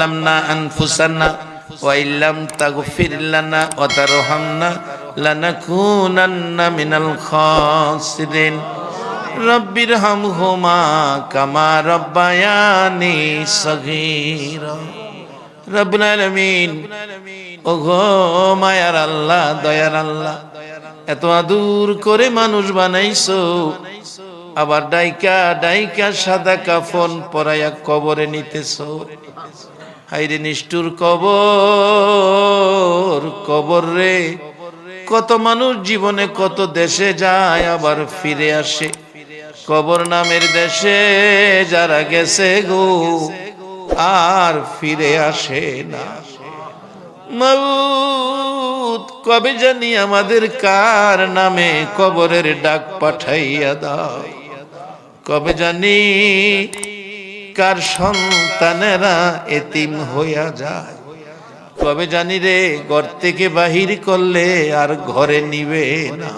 লামনা আনফুসানা ওয়া ইল্লাম তাগফির লানা ওয়া তারহামনা লানাকুনান্না মিনাল খাসিরিন রব্বিরহামহুমা কামা রাব্বায়ানি সগীরা। রব্বুল আলামিন, ওগো মায়ার আল্লাহ, দয়ার আল্লাহ, এত আদর করে মানুষ বানাইছো, আবার ডাইকা ডাইকা সাদা কাফন পরাইয়া কবরে নিতেছো। হাইরে নিষ্ঠুর কবর, কবর রে। কত মানুষ জীবনে কত দেশে যায় আবার ফিরে আসে, কবর নামের দেশে যারা গেছে গো আর ফিরে আসে না। মাউত কবে জানি আমাদের কার নামে কবরের ডাক পাঠাইয়া দাও, কবে জানি কার সন্তানেরা এতিম হইয়া যায়, কবে জানি রে ঘর থেকে বাহির করলে আর ঘরে নিবে না।